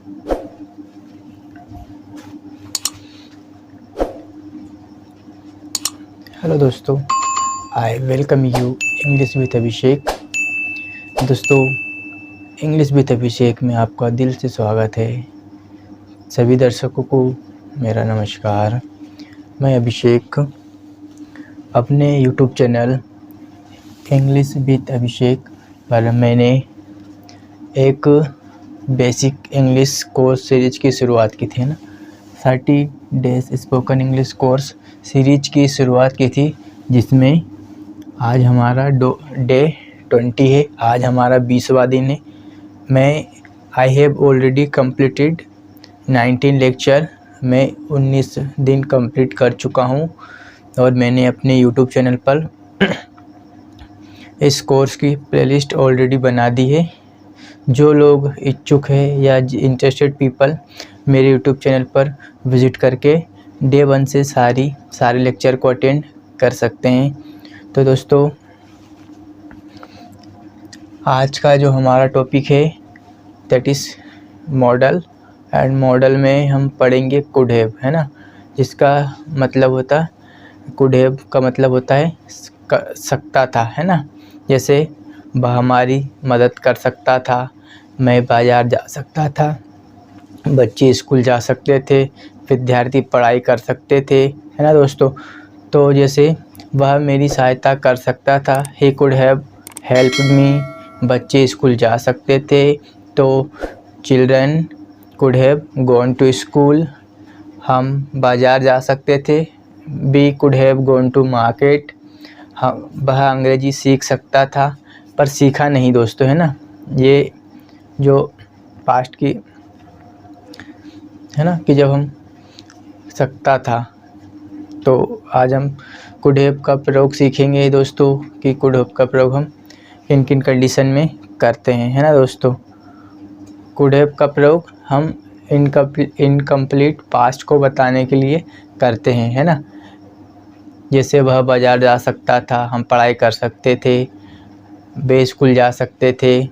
Hello दोस्तों, I welcome you English with Abhishek. दोस्तों, English with अभिषेक में आपका दिल से स्वागत है। सभी दर्शकों को मेरा नमस्कार। मैं अभिषेक अपने यूट्यूब चैनल इंग्लिश विद अभिषेक पर मैंने एक बेसिक इंग्लिश कोर्स सीरीज की शुरुआत की थी ना, 30 days spoken English course series की शुरुआत की थी, जिसमें आज हमारा डे 20 है। आज हमारा 20वां दिन है। I have already completed 19 lecture. मैं 19 दिन कंप्लीट कर चुका हूँ और मैंने अपने यूट्यूब चैनल पर इस कोर्स की प्लेलिस्ट ऑलरेडी बना दी है। जो लोग इच्छुक है या इंटरेस्टेड पीपल मेरे यूट्यूब चैनल पर विज़िट करके डे 1 से सारे लेक्चर को अटेंड कर सकते हैं। तो दोस्तों, आज का जो हमारा टॉपिक है that is model, and model में हम पढ़ेंगे कुड हैव, है ना, जिसका मतलब होता है, कुड हैव का मतलब होता है सकता था, है ना। जैसे वह हमारी मदद कर सकता था, मैं बाज़ार जा सकता था, बच्चे स्कूल जा सकते थे, विद्यार्थी पढ़ाई कर सकते थे, है ना दोस्तों। तो जैसे वह मेरी सहायता कर सकता था, he could have helped me, बच्चे स्कूल जा सकते थे, तो children could have gone to school, हम बाज़ार जा सकते थे, we could have gone to market, वह अंग्रेजी सीख सकता था पर सीखा नहीं दोस्तों, है ना। ये जो पास्ट की है ना, कि जब हम सकता था, तो आज हम कुड हैव का प्रयोग सीखेंगे दोस्तों, कि कुड हैव का प्रयोग हम किन किन कंडीशन में करते हैं, है ना दोस्तों। कुड हैव का प्रयोग हम इनकम्प्लीट पास्ट को बताने के लिए करते हैं, है ना। जैसे वह बाज़ार जा सकता था, हम पढ़ाई कर सकते थे, वे स्कूल जा सकते थे।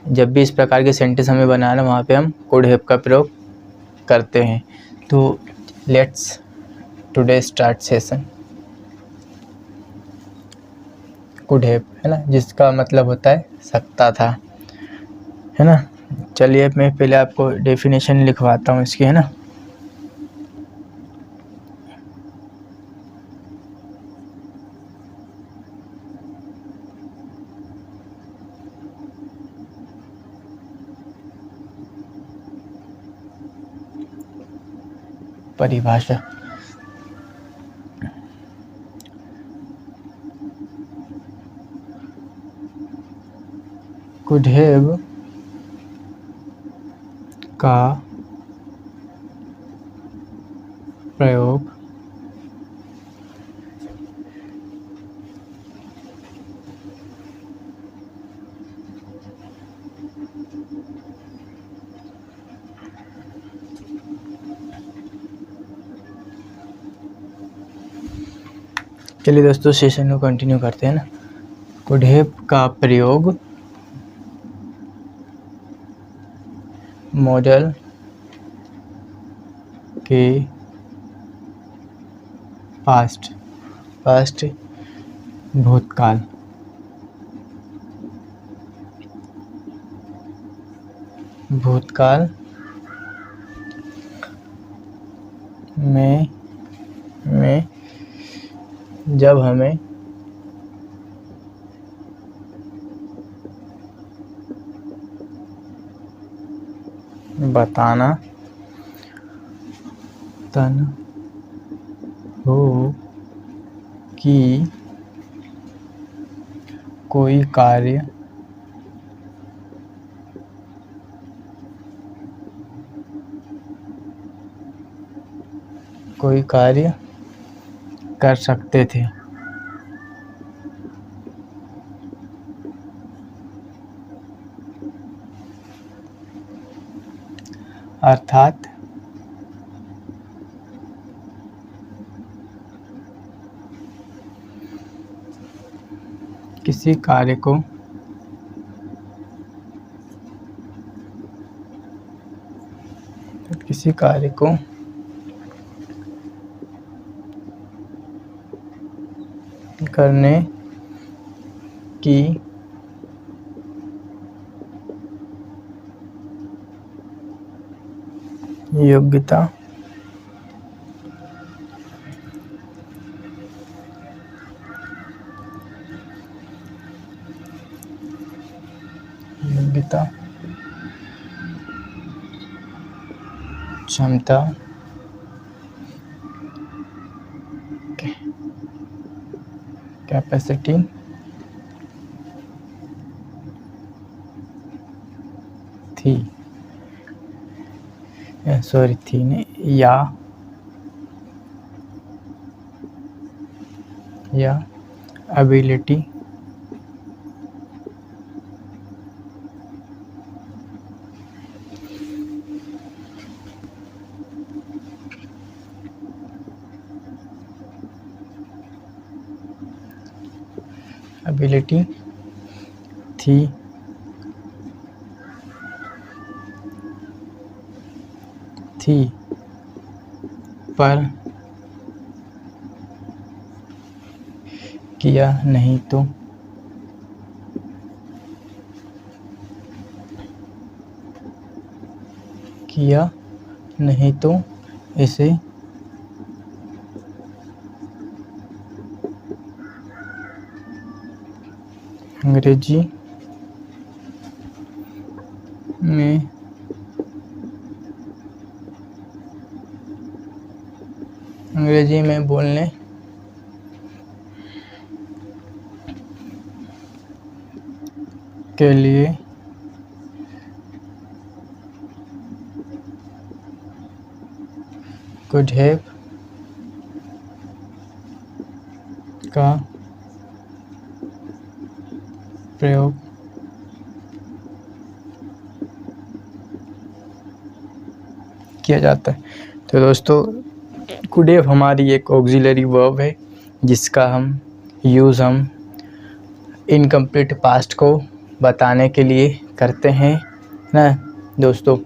जब भी इस प्रकार के सेंटेंस हमें बनाना, वहाँ पे हम कुड हैव का प्रयोग करते हैं। तो let's today start session. Could have, है ना, जिसका मतलब होता है सकता था, है ना। चलिए मैं पहले आपको डेफिनेशन लिखवाता हूँ इसकी, है ना। परिभाषा, कुड हैव का प्रयोग चलिए दोस्तों, सेशन को कंटिन्यू करते हैं ना। कुड हैव का प्रयोग मॉडल के पास्ट भूतकाल में जब हमें बताना हो कि कोई कार्य कर सकते थे, अर्थात किसी कार्य को किसी कार्य को करने की योग्यता क्षमता कैपेसिटी थी, सॉरी थी नहीं, या एबिलिटी थी पर किया नहीं तो इसे अंग्रेजी में बोलने के लिए could have का प्रयोग किया जाता है। तो दोस्तों could have हमारी एक ऑक्सिलरी वर्ब है जिसका यूज़ हम इनकम्प्लीट पास्ट को बताने के लिए करते हैं ना दोस्तों।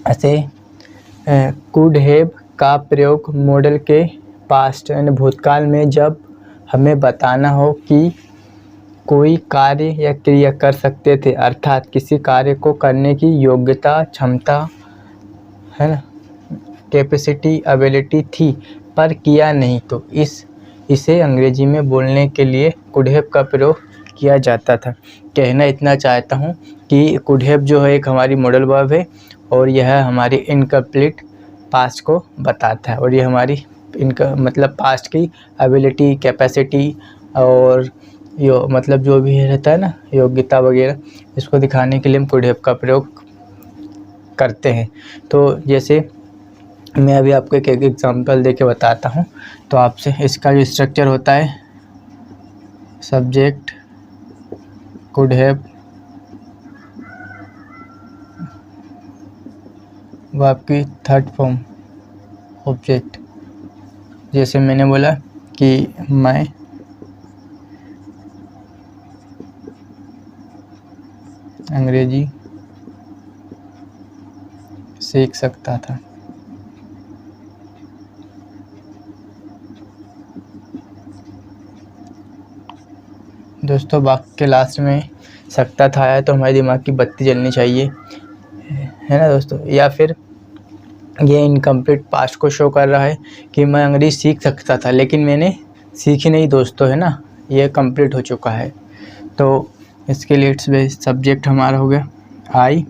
ऐसे कुड हैव का प्रयोग मॉडल के पास्ट यानी भूतकाल में जब हमें बताना हो कि कोई कार्य या क्रिया कर सकते थे, अर्थात किसी कार्य को करने की योग्यता, क्षमता है ना, कैपेसिटी, एबिलिटी थी पर किया नहीं तो इसे अंग्रेजी में बोलने के लिए कुड हैव का प्रयोग किया जाता था। कहना इतना चाहता हूँ कि कुड हैव जो है एक हमारी मॉडल वर्ब है और यह हमारी इनकम्प्लीट पास्ट को बताता है और ये हमारी इनका मतलब पास्ट की एबिलिटी, कैपेसिटी और मतलब जो भी रहता है ना योग्यता वगैरह, इसको दिखाने के लिए हम कुड हैव का प्रयोग करते हैं। तो जैसे मैं अभी आपको एक एग्जांपल देके बताता हूँ। तो आपसे इसका जो स्ट्रक्चर होता है, सब्जेक्ट कुड हैव, वो आपकी थर्ड फॉर्म ऑब्जेक्ट, जैसे मैंने बोला कि मैं अंग्रेजी सीख सकता था। दोस्तों वाक्य के लास्ट में सकता था आया तो हमारे दिमाग की बत्ती जलनी चाहिए, है ना दोस्तों। या फिर ये इनकम्प्लीट पास्ट को शो कर रहा है कि मैं अंग्रेजी सीख सकता था लेकिन मैंने सीखी नहीं दोस्तों, है ना, ये कंप्लीट हो चुका है। तो इसके लिए इट्स बेस्ट सब्जेक्ट हमारा हो गया आई,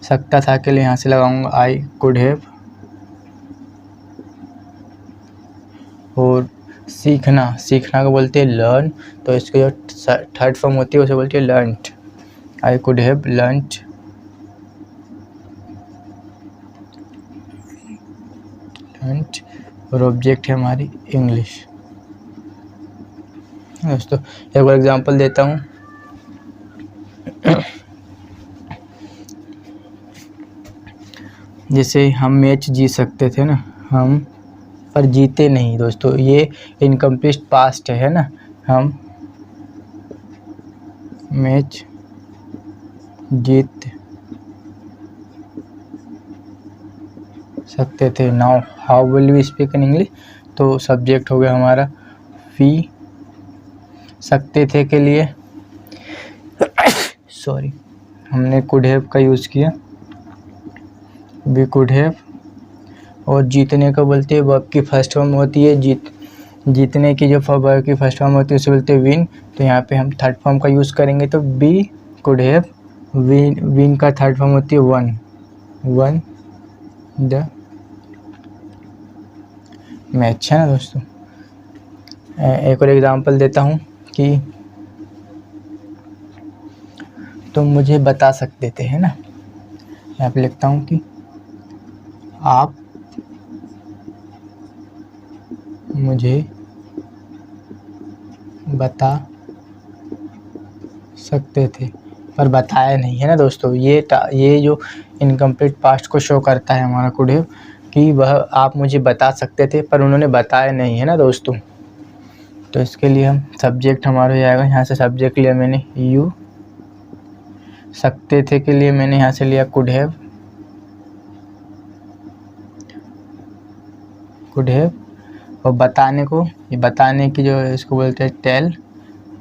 सकता था के लिए यहाँ से लगाऊंगा आई कुड हैव, और सीखना को बोलते हैं लर्न, तो इसकी जो थर्ड फॉर्म होती है उसे बोलते हैं learned, I could have learned, और ऑब्जेक्ट है हमारी इंग्लिश। दोस्तों एक और एग्जांपल देता हूँ। जैसे हम मैच जीत सकते थे ना, हम पर जीते नहीं दोस्तों, ये इनकम्प्लीट पास्ट है ना। हम मैच जीत सकते थे। Now how will we speak in English, तो सब्जेक्ट हो गया हमारा वी सकते थे के लिए सॉरी हमने कुड हैव का यूज़ किया, वी कुड हैव। और जीतने को बोलते हैं वर्ब की फर्स्ट फॉर्म होती है जीतने की जो वर्ब की फर्स्ट फॉर्म होती है उसे बोलते हैं विन। तो यहाँ पे हम थर्ड फॉर्म का यूज़ करेंगे, तो बी कुड हैव विन का थर्ड फॉर्म होती है वन द मैच, है ना दोस्तों। एक और एग्जांपल देता हूँ कि तुम मुझे बता सकते थे, है ना। यहाँ पे लिखता हूँ कि आप मुझे बता सकते थे, पर बताया नहीं, है ना दोस्तों। ये जो इनकम्प्लीट पास्ट को शो करता है हमारा कुड हैव कि वह आप मुझे बता सकते थे पर उन्होंने बताया नहीं, है ना दोस्तों। तो इसके लिए हम सब्जेक्ट हमारा हो जाएगा, यहाँ से सब्जेक्ट लिया मैंने यू, सकते थे के लिए मैंने यहाँ से लिया कुड हैव, और बताने की जो इसको बोलते हैं टेल,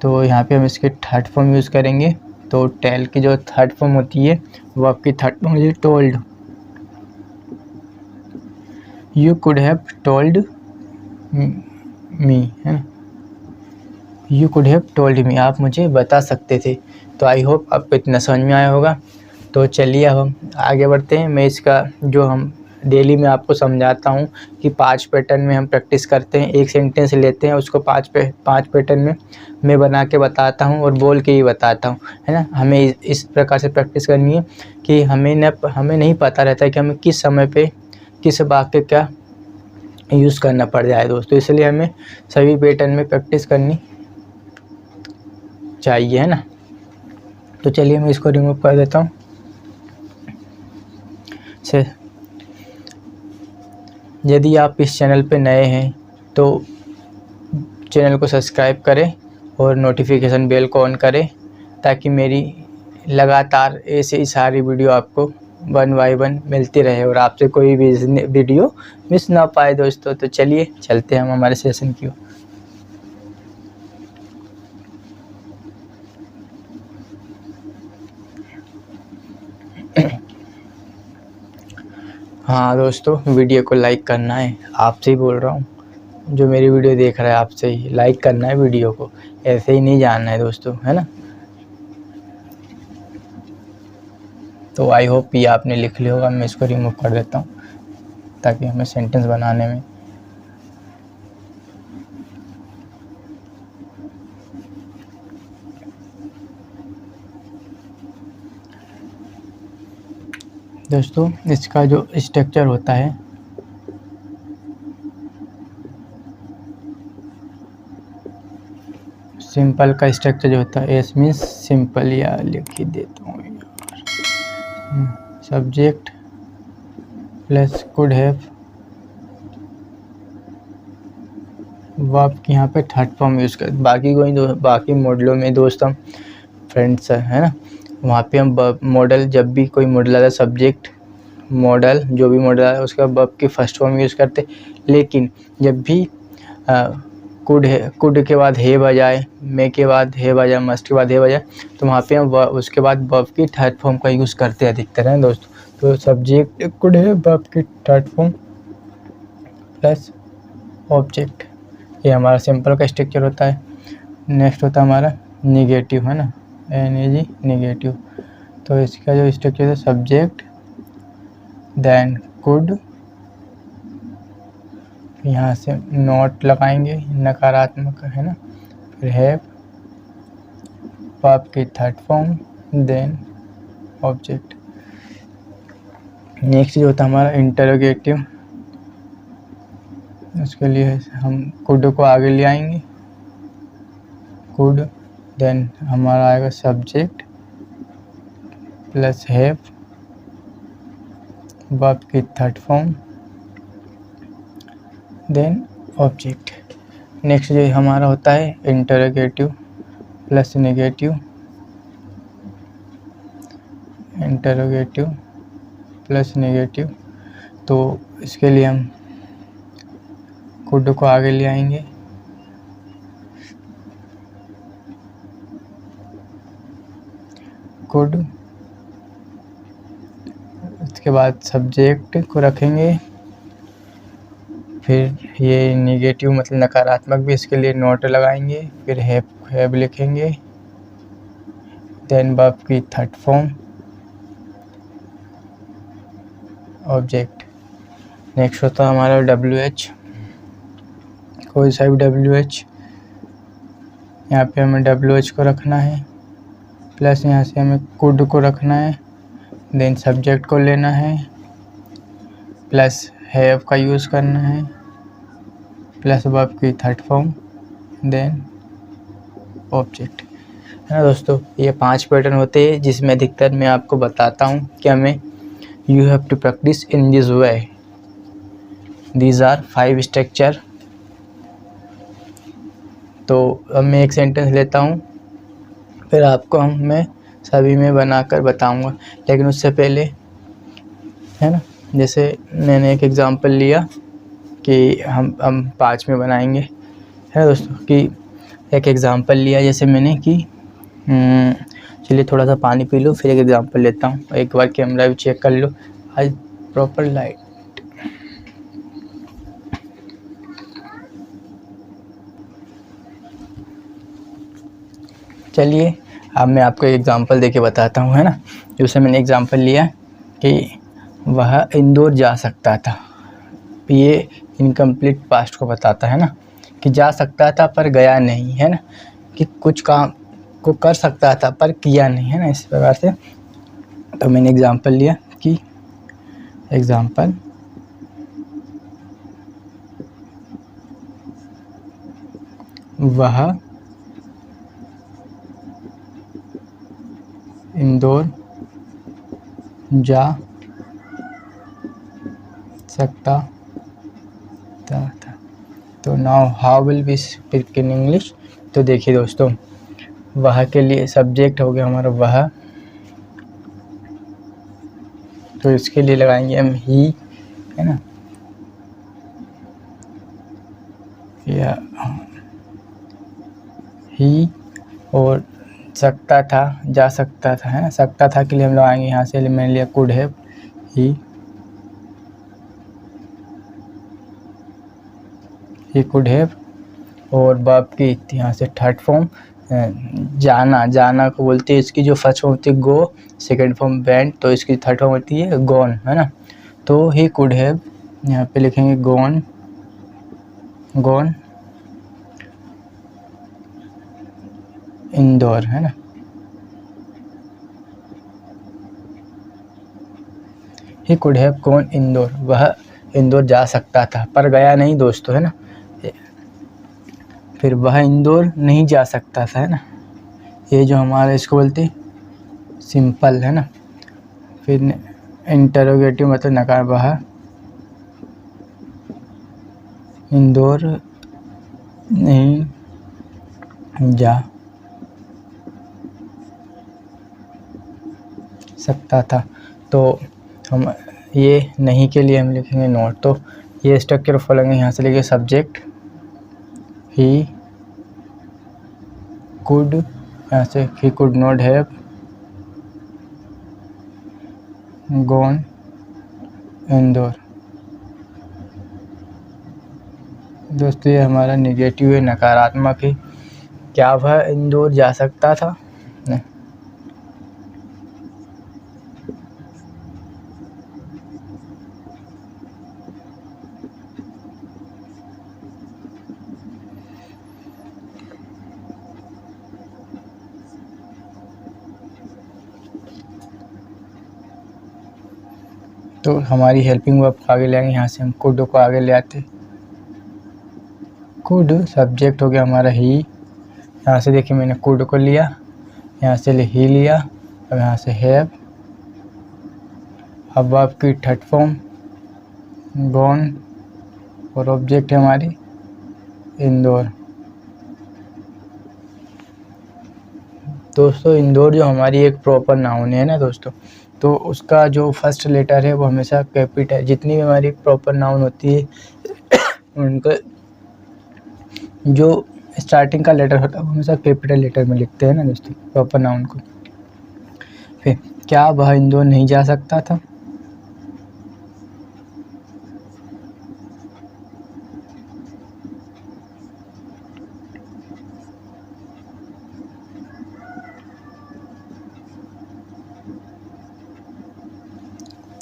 तो यहाँ पे हम इसके थर्ड फॉर्म यूज़ करेंगे। तो टेल की जो थर्ड फॉर्म होती है वो आपकी थर्ड फॉर्म होती है told. You could have told मी, है ना, यू कुड हैव टोल्ड मी, आप मुझे बता सकते थे। तो आई होप आपको इतना समझ में आया होगा। तो चलिए अब हम आगे बढ़ते हैं। मैं इसका जो हम डेली में आपको समझाता हूँ कि 5 पैटर्न में हम प्रैक्टिस करते हैं। एक सेंटेंस लेते हैं, उसको 5 पैटर्न में मैं बना के बताता हूँ और बोल के ही बताता हूँ, है ना। हमें इस प्रकार से प्रैक्टिस करनी है कि हमें नहीं पता रहता है कि हमें किस समय पे किस वाक्य क्या यूज़ करना पड़ जाए दोस्तों। इसलिए हमें सभी पैटर्न में प्रैक्टिस करनी चाहिए, है ना। तो चलिए मैं इसको रिमूव कर देता हूँ। यदि आप इस चैनल पे नए हैं तो चैनल को सब्सक्राइब करें और नोटिफिकेशन बेल को ऑन करें, ताकि मेरी लगातार ऐसे ही सारी वीडियो आपको 1 बाय 1 मिलती रहे और आपसे कोई भी वीडियो मिस ना पाए दोस्तों। तो चलिए चलते हैं हम हमारे सेशन की ओर। हाँ दोस्तों, वीडियो को लाइक करना है, आपसे ही बोल रहा हूँ। जो मेरी वीडियो देख रहा है आपसे ही लाइक करना है वीडियो को, ऐसे ही नहीं जानना है दोस्तों, है ना। तो आई होप ये आपने लिख लिया होगा। मैं इसको रिमूव कर देता हूँ ताकि हमें सेंटेंस बनाने में दोस्तों इसका जो स्ट्रक्चर होता है सिंपल का स्ट्रक्चर जो होता है एस मीन्स सिंपल, या लिख ही देता हूँ यार, subject plus could have, verb की यहाँ पे थर्ड फॉर्म यूज़ कर। बाकी मॉडलों में दोस्त हम फ्रेंड्स है ना, वहाँ पे हम मॉडल, जब भी कोई मॉडल आता है सब्जेक्ट मॉडल जो भी मॉडल है उसका वर्ब की फर्स्ट फॉर्म यूज़ करते। लेकिन जब भी कुड के बाद हैव आ जाए, मे के बाद हैव आ जाए, मस्ट के बाद हैव आ जाए, तो वहाँ पे हम उसके बाद वर्ब की थर्ड फॉर्म का यूज़ करते हैं अधिकतर, है दोस्तों। तो सब्जेक्ट कुड है, वर्ब की थर्ड फॉर्म प्लस ऑब्जेक्ट, ये हमारा सिंपल का स्ट्रक्चर होता है। नेक्स्ट होता है हमारा निगेटिव, है ना, NG निगेटिव। तो इसका जो स्ट्रक्चर है सब्जेक्ट देन कुड, यहाँ से नॉट लगाएंगे नकारात्मक, है ना, फिर हैव, वर्ब की third form, then object. Next जो होता है हमारा इंटरोगेटिव, उसके लिए हम कुड को आगे ले आएंगे, कुड, देन हमारा आएगा सब्जेक्ट प्लस हैव, वर्ब की third form, then object. Next जो हमारा होता है interrogative plus negative, interrogative plus negative. तो इसके लिए हम कुड को आगे ले आएंगे। कुड, उसके बाद सब्जेक्ट को रखेंगे, फिर ये नेगेटिव मतलब नकारात्मक भी, इसके लिए नोट लगाएंगे, फिर हैव लिखेंगे, देन वर्ब की थर्ड फॉर्म ऑब्जेक्ट। नेक्स्ट होता है हमारा WH, कोई सा भी WH, यहाँ पे हमें WH को रखना है, प्लस यहाँ से हमें कुड को रखना है, देन सब्जेक्ट को लेना है, प्लस हैव का यूज़ करना है, प्लस वर्ब की थर्ड फॉर्म, देन ऑब्जेक्ट, है ना दोस्तों। ये 5 पैटर्न होते हैं जिसमें अधिकतर मैं आपको बताता हूँ कि हमें you have to practice in this way. These are 5 structure. तो अब मैं एक सेंटेंस लेता हूँ, फिर आपको मैं सभी में बनाकर बताऊँगा, लेकिन उससे पहले, है ना, जैसे मैंने एक एग्ज़ाम्पल लिया कि हम 5 में बनाएंगे, है ना दोस्तों। कि एक एग्ज़ाम्पल लिया जैसे मैंने कि चलिए थोड़ा सा पानी पी लो, फिर एक एग्ज़ाम्पल लेता हूँ। एक बार कैमरा भी चेक कर लो, आज प्रॉपर लाइट। चलिए अब मैं आपको एक एग्ज़ाम्पल देके बताता हूँ, है ना। जैसे मैंने एग्ज़ाम्पल लिया कि वह इंदौर जा सकता था, ये इनकम्प्लीट पास्ट को बताता है ना, कि जा सकता था पर गया नहीं, है ना, कि कुछ काम को कर सकता था पर किया नहीं, है ना, इस प्रकार से। तो मैंने एग्ज़ाम्पल लिया कि एग्ज़ाम्पल वह इंदौर जा सकता था। तो now how will be speak in English. तो देखिए दोस्तों, वह के लिए सब्जेक्ट हो गया हमारा वह, तो इसके लिए लगाएंगे हम ही, है ना, या ही। और सकता था, जा सकता था, है ना, सकता था के लिए हम लगाएंगे यहाँ से मैंने लिया could have, he could have. और वर्ब की यहाँ से थर्ड फॉर्म जाना, जाना को बोलते हैं, इसकी जो फर्स्ट फॉर्म होती है गो, सेकंड फॉर्म वेंट, तो इसकी थर्ड फॉर्म होती है गॉन, है ना। तो ही कुड हैव, यहाँ पे लिखेंगे गॉन, गॉन इंदौर, है ना। ही कुड हैव गॉन इंदौर, वह इंदौर जा सकता था पर गया नहीं दोस्तों, है ना। फिर वह इंदौर नहीं जा सकता था, है ना, ये जो हमारा इसको बोलते सिंपल, है ना। फिर इंटरोगेटिव मतलब नकार, वह इंदौर नहीं जा सकता था। तो हम ये नहीं के लिए हम लिखेंगे नॉट। तो ये स्ट्रक्चर फॉलोइंग यहाँ से लिखे सब्जेक्ट ही कुड, यहाँ से he could not have gone Indore. दोस्तों ये हमारा नेगेटिव है, नकारात्मक है। क्या वह इंदौर जा सकता था? नहीं। तो हमारी हेल्पिंग वर्ब को आगे ले आएंगे, यहाँ से हम कुड को आगे ले आते। कुड सब्जेक्ट हो गया हमारा ही, यहाँ से देखिए मैंने कुड को लिया, यहाँ से ही लिया, अब यहाँ से हैव। अब वर्ब की थर्ड फॉर्म गॉन, और ऑब्जेक्ट है हमारी इंदौर। दोस्तों इंदौर जो हमारी एक प्रॉपर नाउन है ना दोस्तों, तो उसका जो फर्स्ट लेटर है वो हमेशा कैपिटल, जितनी भी हमारी प्रॉपर नाउन होती है उनका जो स्टार्टिंग का लेटर होता है वो हमेशा कैपिटल लेटर में लिखते हैं ना दोस्तों, प्रॉपर नाउन को। फिर क्या वह इंदौर नहीं जा सकता था?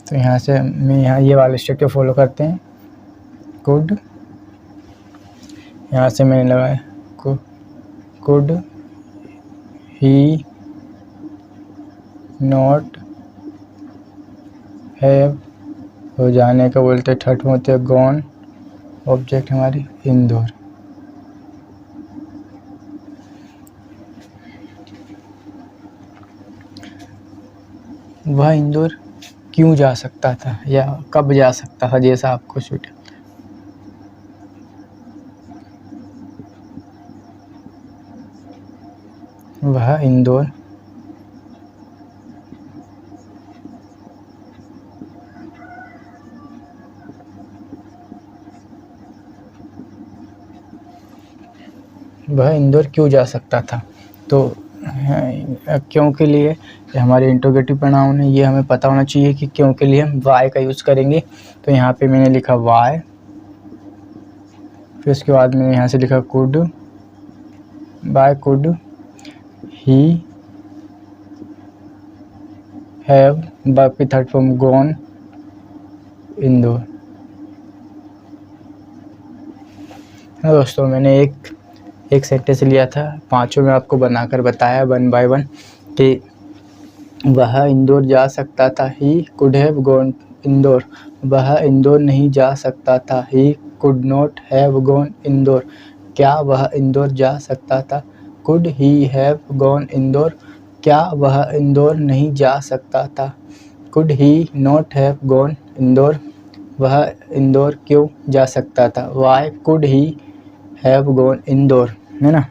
तो यहाँ से मैं यहाँ ये वाला स्ट्रक्चर फॉलो करते हैं, कुड, यहाँ से मैंने लगाया कुड ही नॉट हैव, हो जाने का बोलते थर्ड में होते हैं गॉन, ऑब्जेक्ट हमारी इंदौर। वह इंदौर क्यों जा सकता था या कब जा सकता था, जैसा आपको सूट। वह इंदौर क्यों जा सकता था? तो क्यों के लिए हमारे इंट्रोगेटिव प्रोनाउन है, ये हमें पता होना चाहिए कि क्यों के लिए हम वाई का यूज़ करेंगे। तो यहाँ पे मैंने लिखा वाई, फिर उसके बाद मैंने यहाँ से लिखा could, by could he have, बाकी थर्ड फॉर्म गॉन इंदौर। दोस्तों मैंने एक सेंटेंस लिया था, पांचों में आपको बनाकर बताया वन बाय वन कि वह इंदौर जा सकता था, he could have gone Indore. वह इंदौर नहीं जा सकता था, he could not have gone Indore. क्या वह इंदौर जा सकता था, could he have gone Indore. क्या वह इंदौर नहीं जा सकता था, could he not have gone Indore. वह इंदौर क्यों जा सकता था, Y could he have gone Indore, है ना।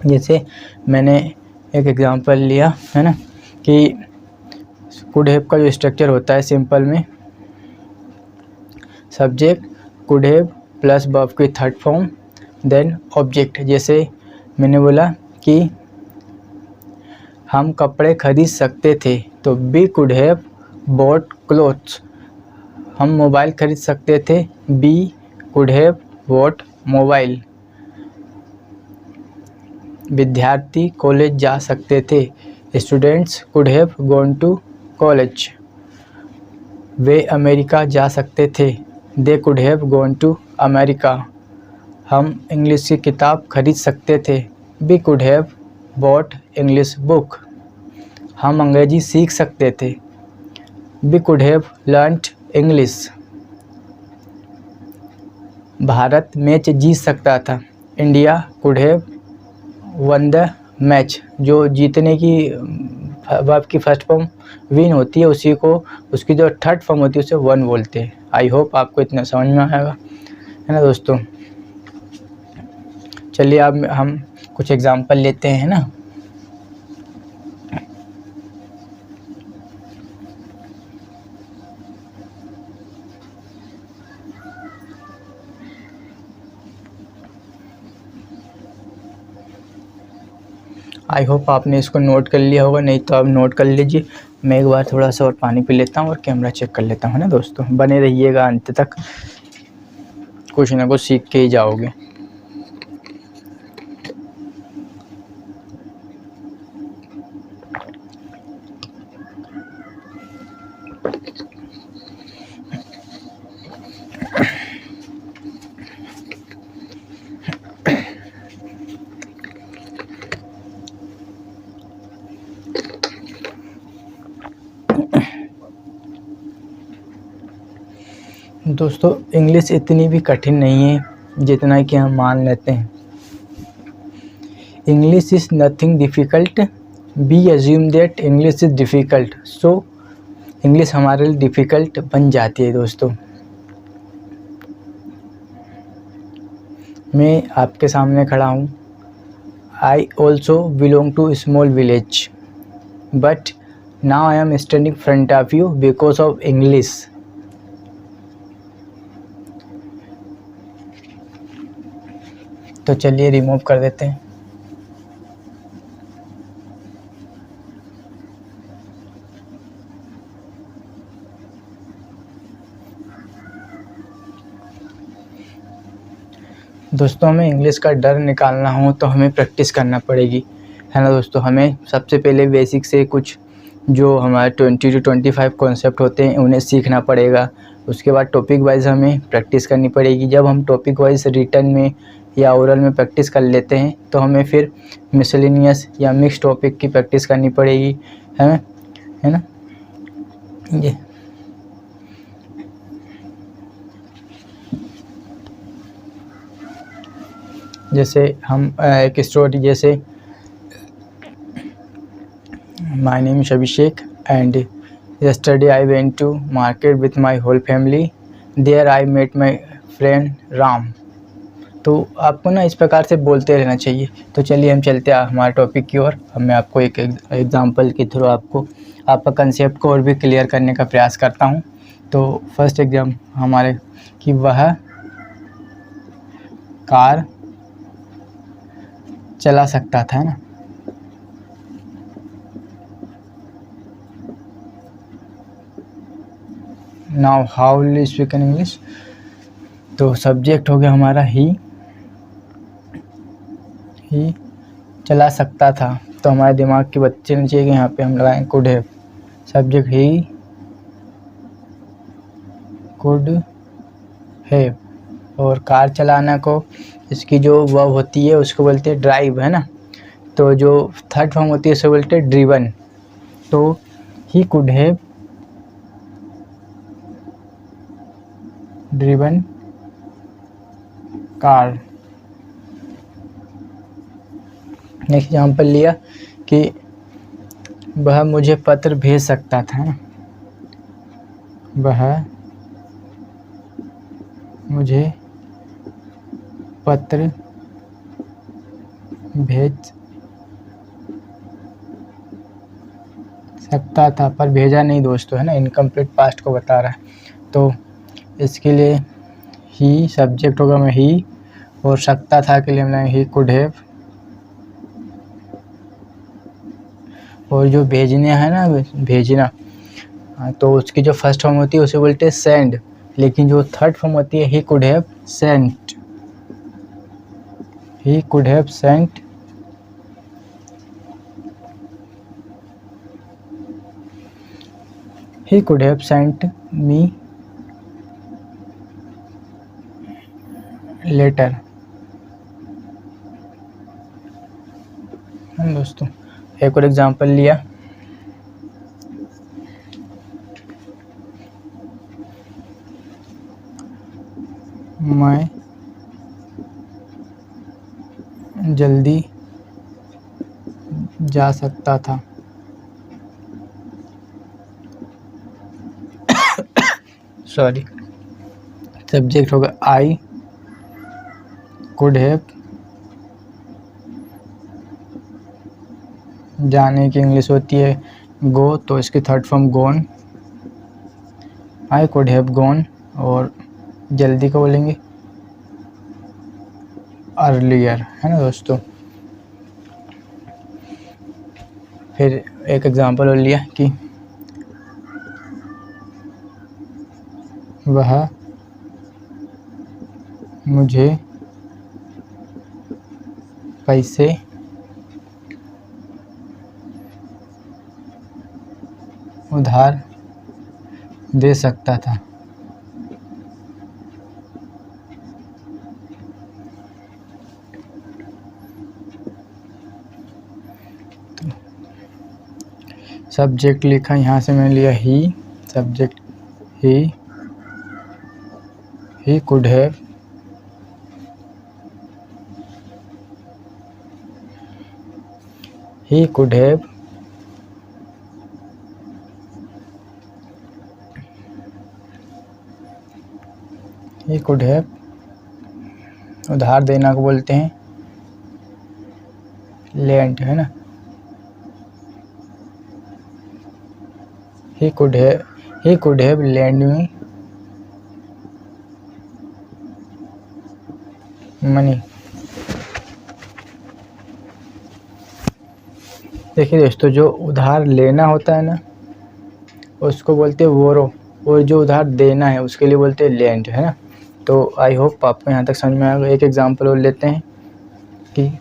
जैसे मैंने एक एग्जांपल लिया है ना कि कुड हैव का जो स्ट्रक्चर होता है सिंपल में, subject could have plus verb की थर्ड फॉर्म देन ऑब्जेक्ट। जैसे मैंने बोला कि हम कपड़े खरीद सकते थे, तो we could have bought clothes. हम मोबाइल खरीद सकते थे, we could have bought mobile. विद्यार्थी कॉलेज जा सकते थे, students could have gone to college. वे अमेरिका जा सकते थे, they could have gone to America. हम इंग्लिश की किताब खरीद सकते थे, we could have bought English book. हम अंग्रेजी सीख सकते थे, we could have learned English. भारत मैच जीत सकता था, India could have one the match. जो जीतने की वर्ब की फर्स्ट फॉर्म विन होती है, उसी को उसकी जो थर्ड फॉर्म होती है उसे वन बोलते हैं। आई होप आपको इतना समझ में आएगा, है ना दोस्तों। चलिए अब हम कुछ एग्जांपल लेते हैं ना। आई होप आपने इसको नोट कर लिया होगा, नहीं तो आप नोट कर लीजिए। मैं एक बार थोड़ा सा और पानी पी लेता हूँ और कैमरा चेक कर लेता हूँ ना दोस्तों। बने रहिएगा अंत तक, कुछ ना कुछ सीख के ही जाओगे। दोस्तों इंग्लिश इतनी भी कठिन नहीं है जितना कि हम मान लेते हैं। English is nothing difficult, we assume that English is difficult, so English हमारे लिए डिफ़िकल्ट बन जाती है। दोस्तों मैं आपके सामने खड़ा हूँ, I also belong to small village but now I am standing front of you because of English. तो चलिए रिमूव कर देते हैं। दोस्तों हमें इंग्लिश का डर निकालना हो तो हमें प्रैक्टिस करना पड़ेगी, है ना दोस्तों। हमें सबसे पहले बेसिक से कुछ जो हमारे 20 to 25 कॉन्सेप्ट होते हैं उन्हें सीखना पड़ेगा। उसके बाद टॉपिक वाइज हमें प्रैक्टिस करनी पड़ेगी। जब हम टॉपिक वाइज रिटन में या ओरल में प्रैक्टिस कर लेते हैं तो हमें फिर मिसलेनियस या मिक्स टॉपिक की प्रैक्टिस करनी पड़ेगी, है ना। ये जैसे हम एक स्टोरी, जैसे my name is Abhishek and yesterday I went to market with my whole family. There I met my friend Ram. तो आपको ना इस प्रकार से बोलते रहना चाहिए। तो चलिए हम चलते हैं हमारे टॉपिक की ओर। अब मैं आपको एक एग्जांपल के थ्रू आपका कंसेप्ट को और भी क्लियर करने का प्रयास करता हूँ। तो फर्स्ट एग्जाम हमारे कि वह कार चला सकता था, है ना। Now how will speak in English. तो सब्जेक्ट हो गया हमारा ही चला सकता था। तो हमारे दिमाग के बच्चे ने चाहिए कि यहाँ पे हम लगाएं could have. Subject he could have, और कार चलाना को इसकी जो वर्ब होती है उसको बोलते हैं ड्राइव, है ना। तो जो थर्ड फॉर्म होती है उसे बोलते हैं ड्रिवन। तो ही could have driven car. Next example लिया कि वह मुझे पत्र भेज सकता था, ना। वह मुझे पत्र भेज सकता था, पर भेजा नहीं दोस्तों, है ना। इनकम्प्लीट पास्ट को बता रहा है। तो इसके लिए ही सब्जेक्ट होगा मैं ही, और सकता था के लिए हमने ही कुड हैव, और जो भेजने है ना, भेजना, तो उसकी जो फर्स्ट फॉर्म होती है उसे बोलते हैं सेंड, लेकिन जो थर्ड फॉर्म होती है ही could have sent. He could have sent he could have sent me letter। दोस्तों एक और एग्जांपल लिया, मैं जल्दी जा सकता था। सॉरी, सब्जेक्ट होगा आई कुड हैव, जाने की इंग्लिश होती है गो, तो इसकी third form gone. I could have gone, और जल्दी को बोलेंगे अर्लियर, है ना दोस्तों। फिर एक एग्जांपल और लिया कि वह मुझे पैसे उधार दे सकता था। सब्जेक्ट लिखा, यहाँ से मैंने लिया ही, subject he could have, he could have उधार देना को बोलते हैं लेंट, है ना। he could have lent me money। देखिए दोस्तों, जो उधार लेना होता है ना उसको बोलते हैं बोरो, और जो उधार देना है उसके लिए बोलते हैं लेंड, है ना। तो आई होप आपको यहाँ तक समझ में आएगा। एक एग्जांपल और लेते हैं कि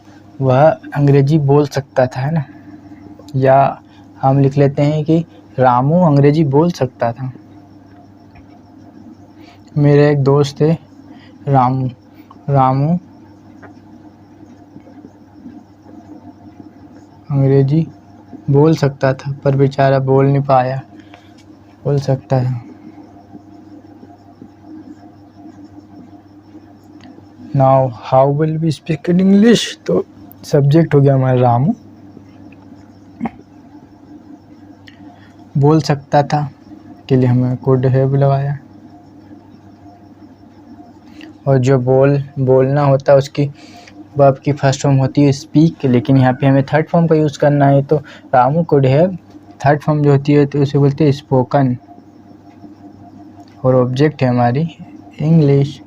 वह अंग्रेजी बोल सकता था, है ना, या हम लिख लेते हैं कि रामू अंग्रेजी बोल सकता था। मेरा एक दोस्त है रामू अंग्रेजी बोल सकता था पर बेचारा बोल नहीं पाया। बोल सकता है। Now how will we speak in English. तो सब्जेक्ट हो गया हमारा रामू। बोल सकता था के लिए हमें कुड हैव लगाया, और जो बोलना होता है उसकी वर्ब की फर्स्ट फॉर्म होती है स्पीक, लेकिन यहाँ पे हमें थर्ड फॉर्म का यूज़ करना है। तो Ramu could have third form जो होती है तो उसे बोलते हैं स्पोकन, और ऑब्जेक्ट है हमारी इंग्लिश।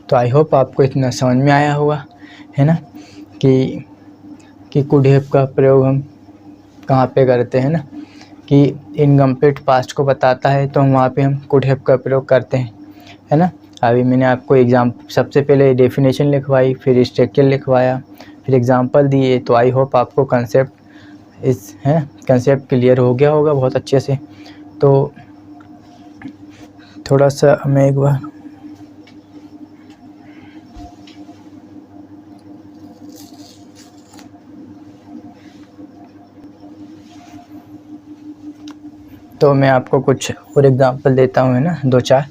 तो आई होप आपको इतना समझ में आया होगा, है ना, कि कुड हैव का प्रयोग हम कहाँ पे करते हैं ना, कि इनकम्प्लीट पास्ट को बताता है तो हम वहाँ पे हम कुड हैव का प्रयोग करते हैं, है ना। अभी मैंने आपको सबसे पहले डेफिनेशन लिखवाई, फिर स्ट्रक्चर लिखवाया, फिर एग्जांपल दिए। तो आई होप आपको कंसेप्ट क्लियर हो गया होगा बहुत अच्छे से। तो थोड़ा सा मैं एक बार तो मैं आपको कुछ और एग्जांपल देता हूँ, है ना, 2-4।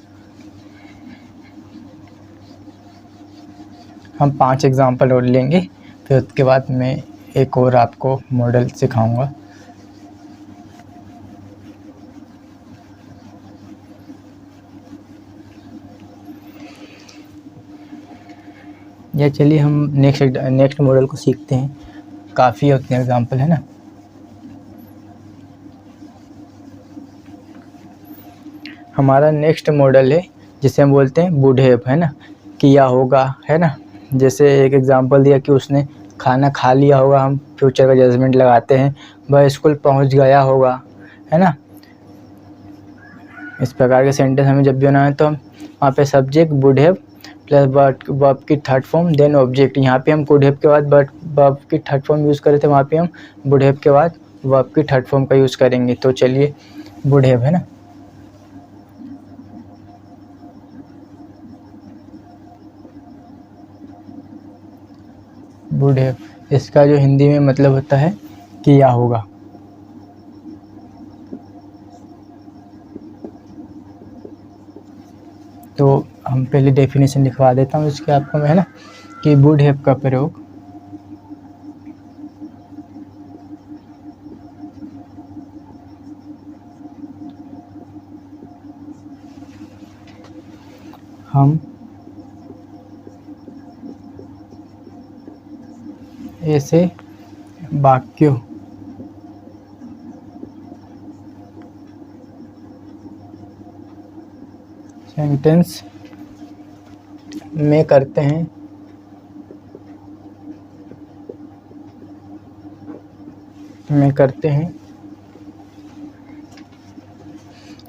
हम 5 एग्जांपल और लेंगे, फिर उसके बाद मैं एक और आपको मॉडल सिखाऊंगा। या चलिए हम नेक्स्ट मॉडल को सीखते हैं। काफ़ी होते हैं एग्जांपल, है ना। हमारा नेक्स्ट मॉडल है जिसे हम बोलते हैं वुड हैव, है ना, किया होगा, है ना। जैसे एक एग्जांपल दिया कि उसने खाना खा लिया होगा, हम फ्यूचर का जजमेंट लगाते हैं। वह स्कूल पहुंच गया होगा, है ना। इस प्रकार के सेंटेंस हमें जब भी बनाना है तो हम वहाँ पे subject would have plus verb की थर्ड फॉर्म देन ऑब्जेक्ट। यहाँ पे हम कुड हैव के बाद वर्ब की थर्ड फॉर्म यूज़ करे थे, वहाँ पे हम वुड हैव के बाद वर्ब की थर्ड फॉर्म का यूज़ करेंगे। तो चलिए वुड हैव, है ना। वुड हैव, इसका जो हिंदी में मतलब होता है किया होगा। तो हम पहले डेफिनेशन लिखवा देता हूँ इसके आपको मैं, है ना, कि वुड हैव का प्रयोग हम ऐसे वाक्यों सेंटेंस में करते हैं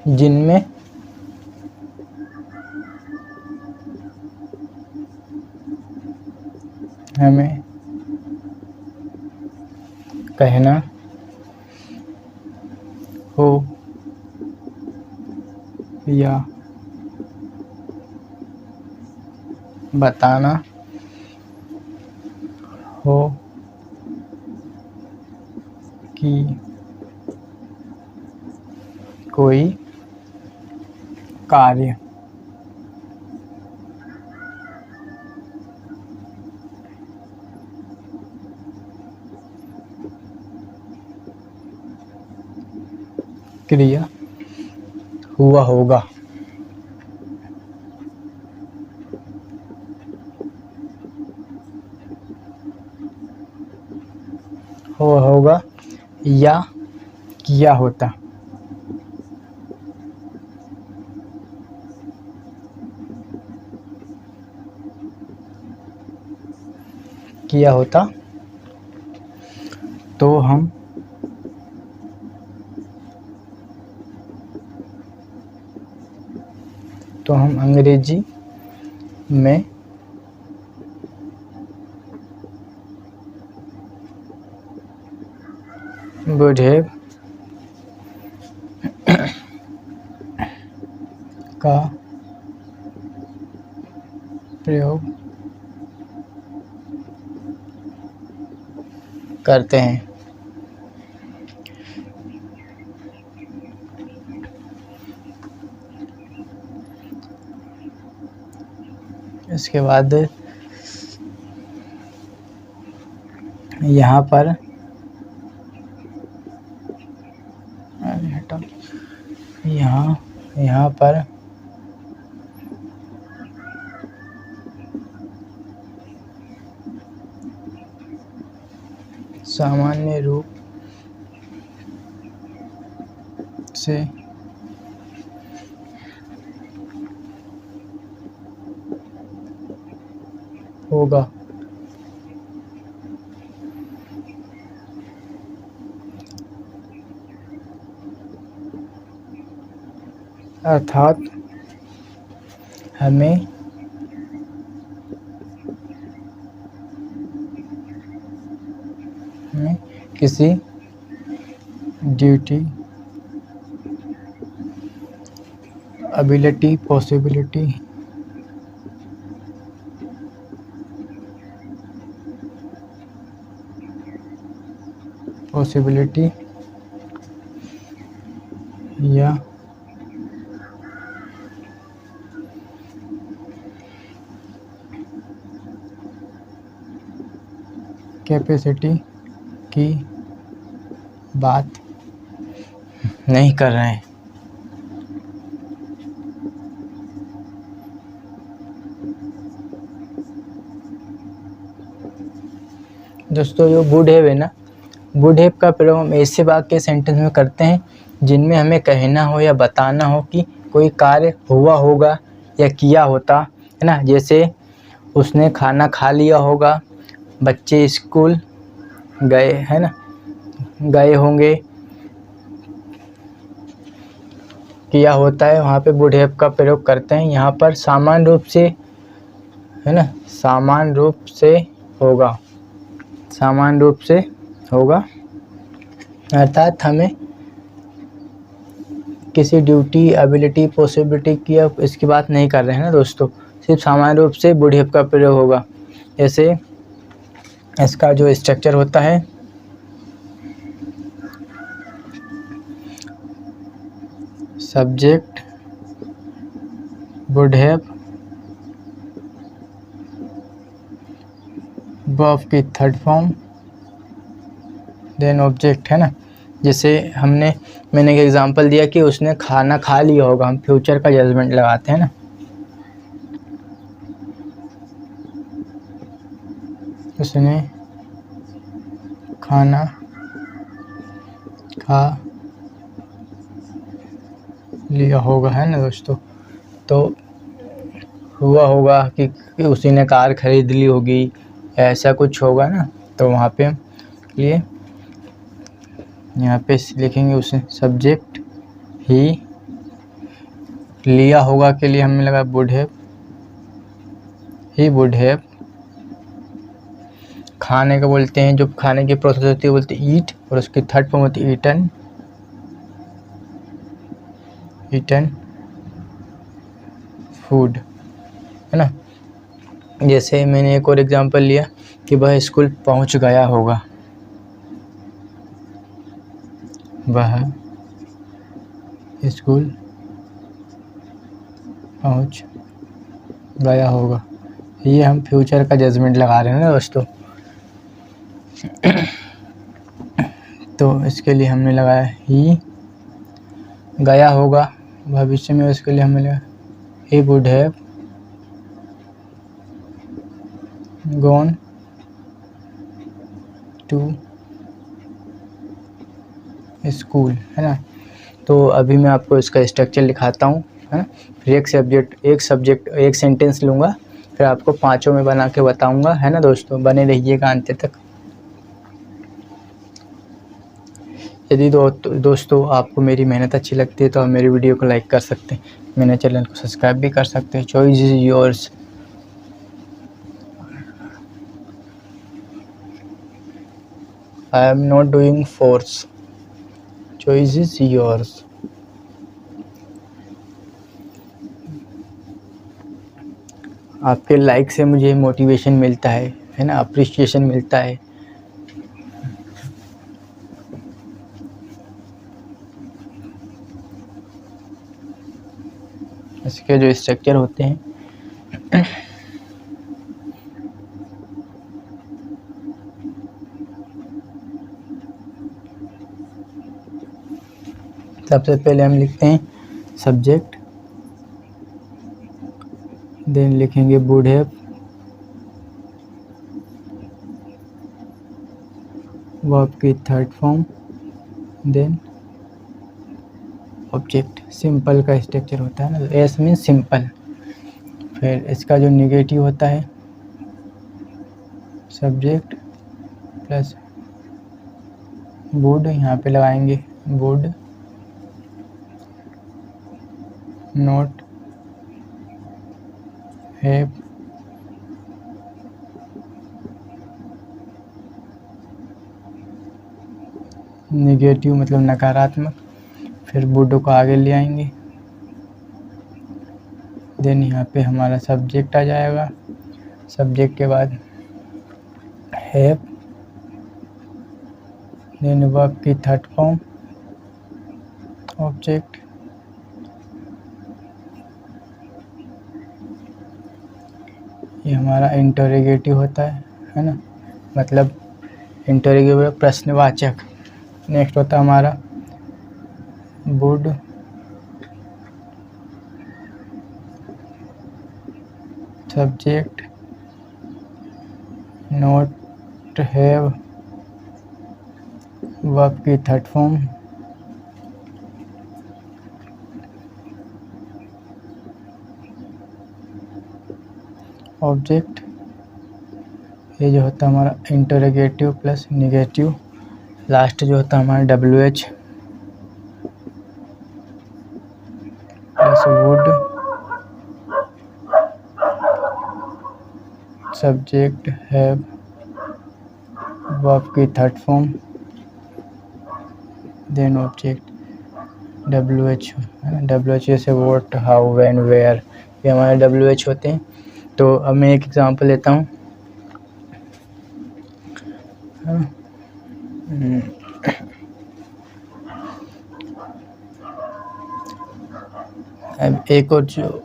जिनमें हमें कहना हो या बताना हो कि कोई कार्य क्रिया हुआ होगा। या किया होता। किया होता तो हम अंग्रेजी में would have का प्रयोग करते हैं। इसके बाद यहाँ पर यहाँ पर सामान्य रूप से होगा। अर्थात हमें किसी ड्यूटी, एबिलिटी, पॉसिबिलिटी या कैपेसिटी की बात नहीं कर रहे हैं। दोस्तों जो वुड हैव है ना, वुड हैव का प्रयोग हम ऐसे वाक्य सेंटेंस में करते हैं जिनमें हमें कहना हो या बताना हो कि कोई कार्य हुआ होगा या किया होता है ना। जैसे उसने खाना खा लिया होगा, बच्चे स्कूल गए है ना, गए होंगे, किया होता है, वहाँ पे वुड हैव का प्रयोग करते हैं। यहाँ पर सामान्य रूप से है ना, सामान्य रूप से होगा, सामान्य रूप से होगा अर्थात हमें किसी ड्यूटी, एबिलिटी, पॉसिबिलिटी की इसकी बात नहीं कर रहे हैं ना दोस्तों, सिर्फ सामान्य रूप से वुड हैव का प्रयोग होगा। जैसे इसका जो स्ट्रक्चर होता है, सब्जेक्ट वुड हैव, वर्ब की थर्ड फॉर्म, देन ऑब्जेक्ट है ना। जैसे मैंने एक एग्जांपल दिया कि उसने खाना खा लिया होगा, हम फ्यूचर का जजमेंट लगाते हैं ना। उसने खाना खा लिया होगा है ना दोस्तों, तो हुआ होगा कि उसी ने कार खरीद ली होगी, ऐसा कुछ होगा ना। तो वहाँ पे लिए यहाँ पे लिखेंगे उसने सब्जेक्ट ही लिया होगा के लिए हमें लगा would have, he would have. खाने का बोलते हैं, जो खाने की प्रोसेस होती है बोलते हैं ईट, और उसकी थर्ड फॉर्म होती है ईटन, ईटन फूड है ना। जैसे मैंने एक और एग्जांपल लिया कि वह स्कूल पहुंच गया होगा, वह स्कूल पहुंच गया होगा। ये हम फ्यूचर का जजमेंट लगा रहे हैं ना दोस्तों। तो इसके लिए हमने लगाया ही गया होगा भविष्य में, उसके लिए हमने लगा he would have gone to school, है ना। तो अभी मैं आपको इसका स्ट्रक्चर लिखाता हूँ, है ना। फिर एक सेंटेंस लूँगा, फिर आपको पाँचों में बना के बताऊँगा, है ना दोस्तों। बने रहिएगा अंत तक। यदि दोस्तों आपको मेरी मेहनत अच्छी लगती है तो आप मेरी वीडियो को लाइक कर सकते हैं, मेरे चैनल को सब्सक्राइब भी कर सकते हैं। Choice is yours. I am not doing force, choice is yours. आपके लाइक से मुझे मोटिवेशन मिलता है ना, अप्रिसिएशन मिलता है। इसके जो स्ट्रक्चर होते हैं, सबसे पहले हम लिखते हैं सब्जेक्ट, देन लिखेंगे वुड हैव, वर्ब की third form, then object. Simple का स्ट्रक्चर होता है ना, एस मीन सिंपल। फिर इसका जो निगेटिव होता है, सब्जेक्ट प्लस वुड, यहाँ पे लगाएंगे वुड नॉट हैव निगेटिव मतलब नकारात्मक। फिर वुड को आगे ले आएंगे, देन यहाँ पे हमारा सब्जेक्ट आ जाएगा। सब्जेक्ट के बाद हैव, देन वर्ब की थर्ड फॉर्म, ऑब्जेक्ट, ये हमारा इंटरोगेटिव होता है ना, मतलब इंटरोगेटिव प्रश्नवाचक। नेक्स्ट होता है हमारा would subject not have verb की थर्ड फॉर्म, ऑब्जेक्ट। ये जो होता है हमारा इंटरोगेटिव प्लस निगेटिव। लास्ट जो होता है हमारा WH plus would subject have verb की third form, then object WH, है ना। WH से व्हाट, हाउ, व्हेन, वेयर, ये हमारे WH होते हैं। तो अब मैं एक एग्जांपल लेता हूँ। अब एक और जो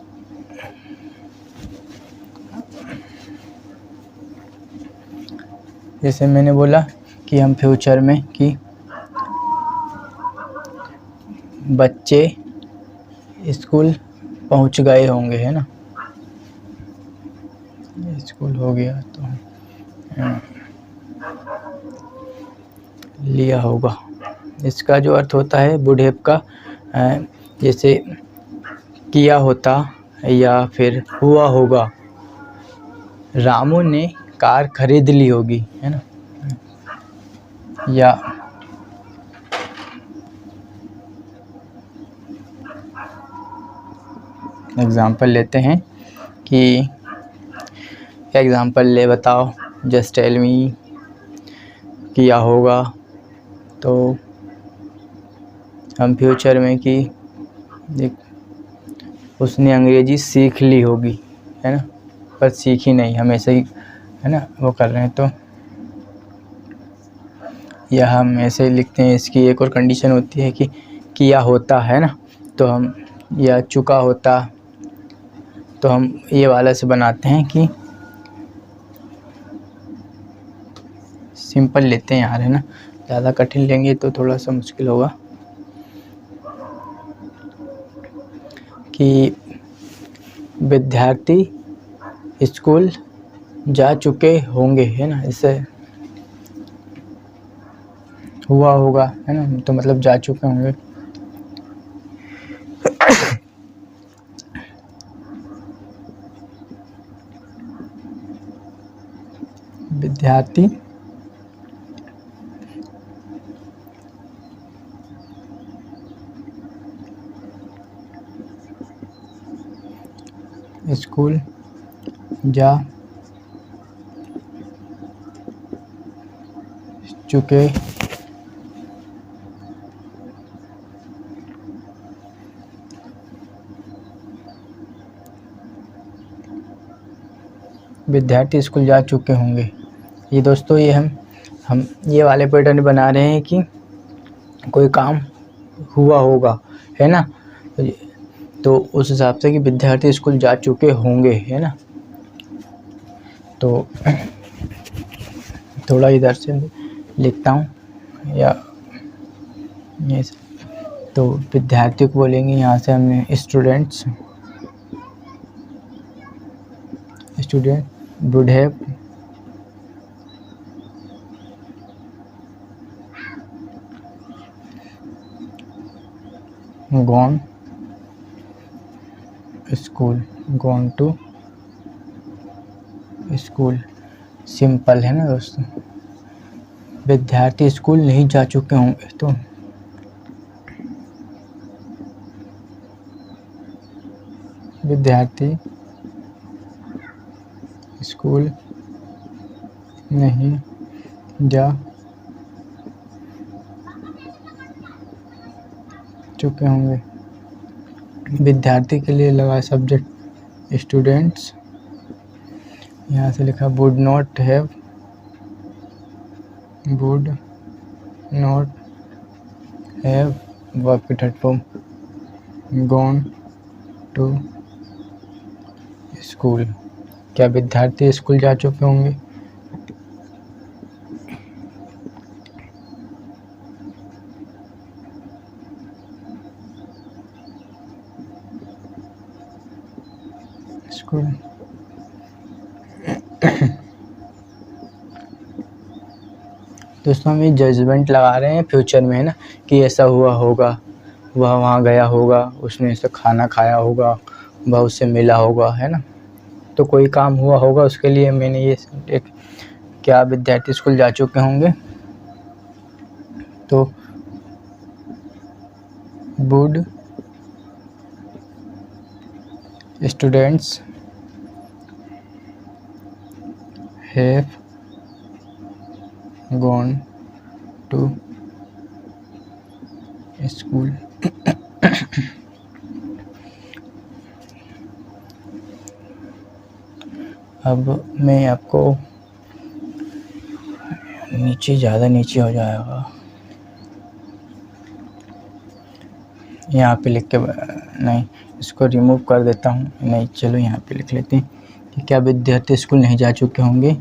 जैसे मैंने बोला कि हम फ्यूचर में कि बच्चे स्कूल पहुंच गए होंगे, है ना। स्कूल हो गया तो लिया होगा। इसका जो अर्थ होता है वुड हैव का, जैसे किया होता या फिर हुआ होगा। रामू ने कार खरीद ली होगी, है ना। या एग्जाम्पल लेते हैं कि एग्जाम्पल ले बताओ, जस्ट टेल मी। किया होगा तो हम फ्यूचर में कि उसने अंग्रेजी सीख ली होगी, है ना, पर सीखी नहीं, हम ऐसे ही, है ना, वो कर रहे हैं। तो या हम ऐसे ही लिखते हैं। इसकी एक और कंडीशन होती है कि किया होता, है ना, तो हम, या चुका होता, तो हम ये वाला से बनाते हैं कि सिंपल लेते हैं यार, है ना। ज़्यादा कठिन लेंगे तो थोड़ा सा मुश्किल होगा। कि विद्यार्थी स्कूल जा चुके होंगे, है ना। इससे हुआ होगा, है ना, तो मतलब जा चुके होंगे। विद्यार्थी स्कूल जा चुके विद्यार्थी स्कूल जा चुके होंगे। ये दोस्तों ये हम ये वाले पैटर्न बना रहे हैं कि कोई काम हुआ होगा, है ना, तो उस हिसाब से कि विद्यार्थी स्कूल जा चुके होंगे, है ना। तो थोड़ा इधर से लिखता हूँ या ये तो विद्यार्थी को बोलेंगे, यहाँ से हमने student would have gone to school. Simple है ना दोस्तों। विद्यार्थी स्कूल नहीं जा चुके होंगे, तो विद्यार्थी स्कूल नहीं जा चुके होंगे। विद्यार्थी के लिए लगा सब्जेक्ट स्टूडेंट्स, यहाँ से लिखा would not have work at home gone to school. क्या विद्यार्थी स्कूल जा चुके होंगे? स्कूल दोस्तों हम ये जजमेंट लगा रहे हैं फ्यूचर में, है ना, कि ऐसा हुआ होगा, वह वहाँ गया होगा, उसने ऐसा खाना खाया होगा, वह उससे मिला होगा, है ना, तो कोई काम हुआ होगा, उसके लिए मैंने ये एक क्या विद्यार्थी स्कूल जा चुके होंगे, तो would students have gone to school. अब मैं आपको ज़्यादा नीचे हो जाएगा, यहाँ पे लिख के नहीं, इसको रिमूव कर देता हूँ, नहीं चलो यहाँ पे लिख लेते हैं कि क्या विद्यार्थी स्कूल नहीं जा चुके होंगे?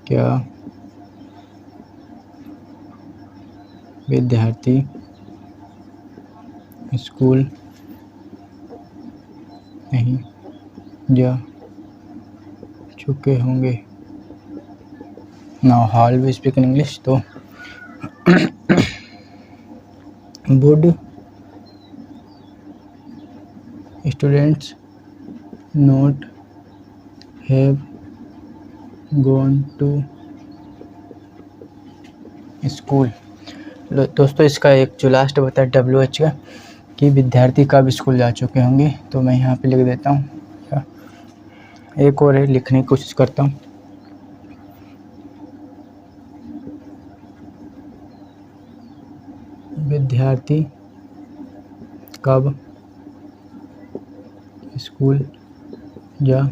क्या विद्यार्थी स्कूल नहीं जा चुके होंगे? Now how we speak in English, तो would students not have gone to school. दोस्तों इसका एक जो लास्ट बता है WH का, कि विद्यार्थी कब स्कूल जा चुके होंगे, तो मैं यहाँ पे लिख देता हूँ, एक और है लिखने की कोशिश करता हूँ। विद्यार्थी कब स्कूल जा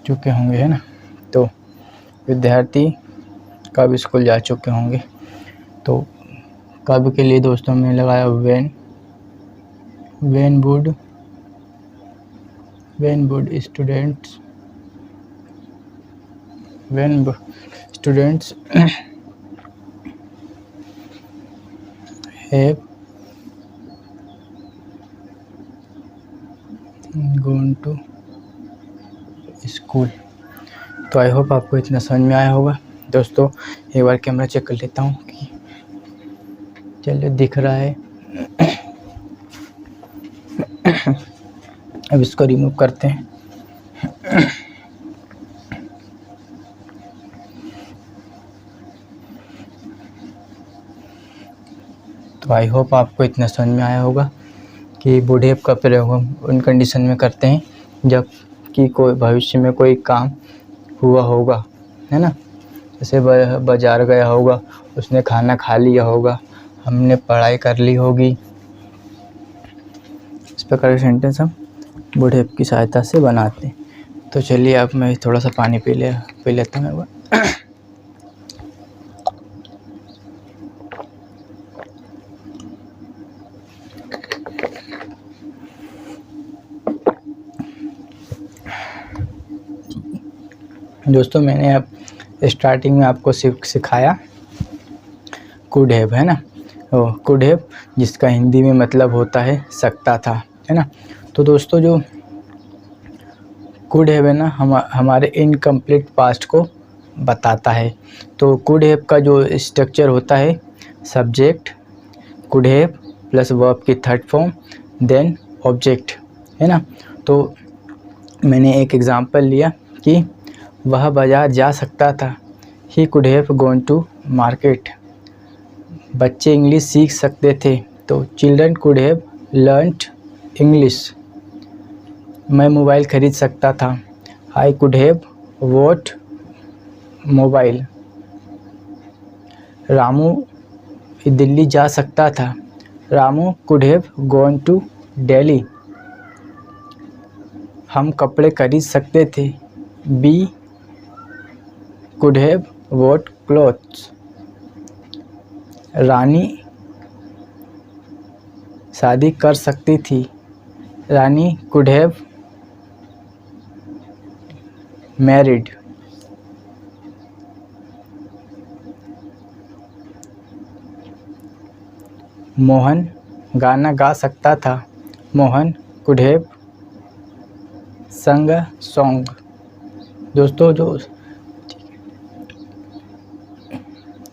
चुके होंगे, है ना, तो विद्यार्थी कब स्कूल जा चुके होंगे, तो कब के लिए दोस्तों मैंने लगाया when would students have gone to school. तो आई होप आपको इतना समझ में आया होगा। दोस्तों एक बार कैमरा चेक कर लेता हूँ कि चलिए दिख रहा है। अब इसको रिमूव करते हैं। तो आई होप आपको इतना समझ में आया होगा कि बुढ़ेप का प्रयोग हम उन कंडीशन में करते हैं जब कि कोई भविष्य में कोई काम हुआ होगा, है ना। जैसे बाज़ार गया होगा, उसने खाना खा लिया होगा, हमने पढ़ाई कर ली होगी। इस प्रकार के सेंटेंस हम बुढ़ेप की सहायता से बनाते हैं। तो चलिए अब मैं थोड़ा सा पानी पी लेता हूँ एक बार। दोस्तों मैंने अब स्टार्टिंग में आपको सिखाया कुड हैव, है ना। कुड हैव जिसका हिंदी में मतलब होता है सकता था, है ना। तो दोस्तों जो कुड हैव है ना हमारे इनकम्प्लीट पास्ट को बताता है। तो कुड हैव का जो स्ट्रक्चर होता है subject could have plus verb की थर्ड फॉर्म देन ऑब्जेक्ट, है ना। तो मैंने एक एग्जांपल लिया कि वह बाज़ार जा सकता था, he could have gone to market. बच्चे इंग्लिश सीख सकते थे, तो children could have learned English. मैं मोबाइल ख़रीद सकता था, I could have bought mobile. Ramu Delhi जा सकता था, Ramu could have gone to Delhi. हम कपड़े खरीद सकते थे, we could have bought clothes. Rani शादी कर सकती थी, Rani could have married. Mohan गाना गा सकता था, मोहन कुड हैव संग सॉन्ग। दोस्तों जो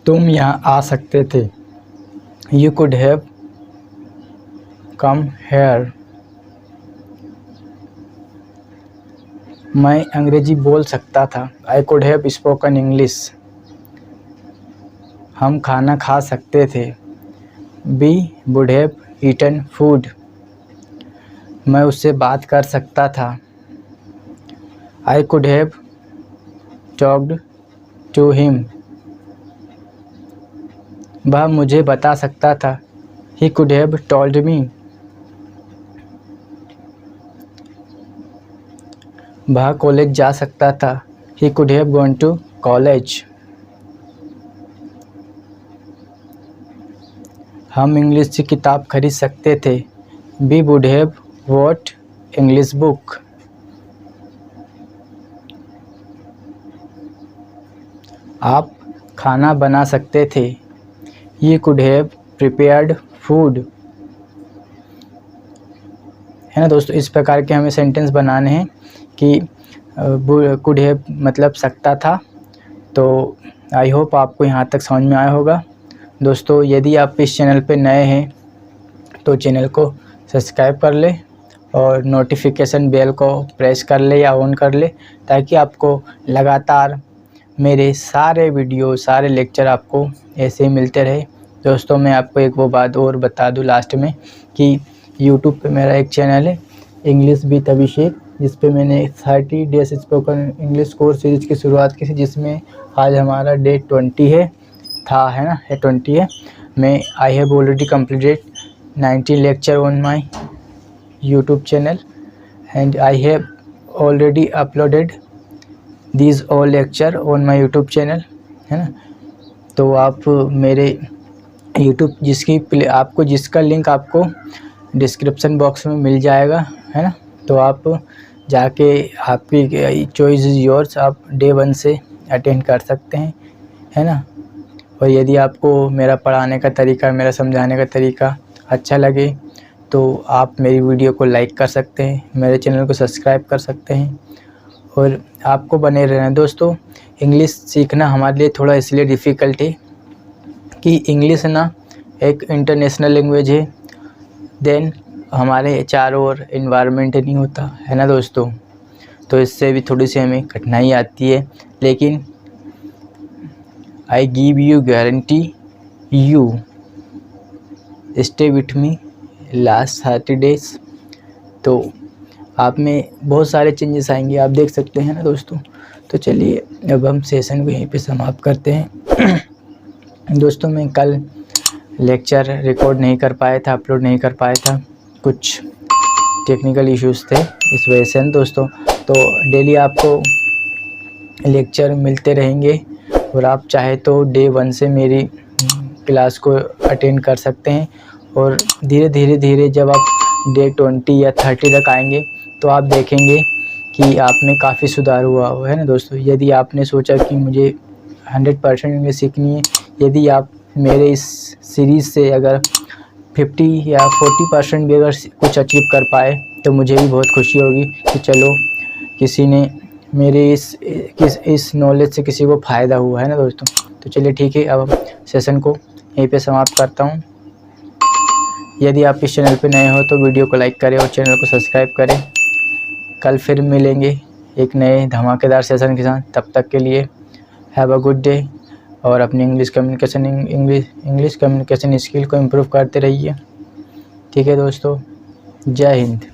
तुम यहाँ आ सकते थे, you could have come here. मैं अंग्रेजी बोल सकता था, I could have spoken English. हम खाना खा सकते थे, we would have eaten food. मैं उससे बात कर सकता था, I could have talked to him. वह मुझे बता सकता था, he could have told me. वह कॉलेज जा सकता था, he could have gone to college. हम इंग्लिश की किताब खरीद सकते थे, we would have bought English book. आप खाना बना सकते थे, you could have prepared food. है ना दोस्तों, इस प्रकार के हमें सेंटेंस बनाने हैं कि कुड हैव मतलब सकता था। तो आई होप आपको यहाँ तक समझ में आया होगा। दोस्तों यदि आप इस चैनल पे नए हैं तो चैनल को सब्सक्राइब कर ले और नोटिफिकेशन बेल को प्रेस कर ले या ऑन कर ले, ताकि आपको लगातार मेरे सारे वीडियो सारे लेक्चर आपको ऐसे ही मिलते रहे। दोस्तों मैं आपको एक वो बात और बता दूं लास्ट में कि यूट्यूब पे मेरा एक चैनल है इंग्लिश विद अभिषेक, जिस पे मैंने 30 days spoken English course series की शुरुआत की थी, जिसमें आज हमारा डे 20 है, है ना, 20 है। मैं I have already completed 90 lecture on my YouTube channel and I have already uploaded these all lecture on my YouTube channel, है ना। तो आप मेरे यूट्यूब आपको जिसका लिंक आपको डिस्क्रिप्शन बॉक्स में मिल जाएगा, है ना। तो आप जाके आपकी चॉइस इज़ योर्स, आप डे 1 से अटेंड कर सकते हैं, है ना। और यदि आपको मेरा पढ़ाने का तरीका, मेरा समझाने का तरीका अच्छा लगे तो आप मेरी वीडियो को लाइक कर सकते हैं, मेरे चैनल को सब्सक्राइब कर सकते हैं और आपको बने रहना है। दोस्तों इंग्लिश सीखना हमारे लिए थोड़ा इसलिए डिफ़िकल्ट है कि इंग्लिश ना एक इंटरनेशनल लैंग्वेज है, देन हमारे चारों ओर इन्वायरमेंट नहीं होता है ना दोस्तों, तो इससे भी थोड़ी सी हमें कठिनाई आती है। लेकिन I give you guarantee you stay with me last 30 days, तो आप में बहुत सारे चेंजेस आएंगे, आप देख सकते हैं ना दोस्तों। तो चलिए अब हम सेशन को यहीं पे समाप्त करते हैं। दोस्तों मैं कल लेक्चर रिकॉर्ड नहीं कर पाया था, अपलोड नहीं कर पाया था, कुछ टेक्निकल इश्यूज़ थे इस वजह से दोस्तों। तो डेली आपको लेक्चर मिलते रहेंगे और आप चाहे तो डे 1 से मेरी क्लास को अटेंड कर सकते हैं, और धीरे धीरे जब आप डे 20 या 30 तक आएंगे तो आप देखेंगे कि आप में काफ़ी सुधार हुआ है ना दोस्तों। यदि आपने सोचा कि मुझे 100% इंग्लिश सीखनी है, यदि आप मेरे इस सीरीज़ से अगर 50 या 40% भी अगर कुछ अचीव कर पाए तो मुझे भी बहुत खुशी होगी कि चलो किसी ने मेरे इस नॉलेज से किसी को फ़ायदा हुआ है ना दोस्तों। तो चलिए ठीक है, अब सेशन को यहीं पे समाप्त करता हूँ। यदि आप इस चैनल पे नए हो तो वीडियो को लाइक करें और चैनल को सब्सक्राइब करें। कल फिर मिलेंगे एक नए धमाकेदार सेशन के साथ, तब तक के लिए हैव अ गुड डे, और अपनी इंग्लिश कम्युनिकेशन स्किल को इम्प्रूव करते रहिए। ठीक है दोस्तों, जय हिंद।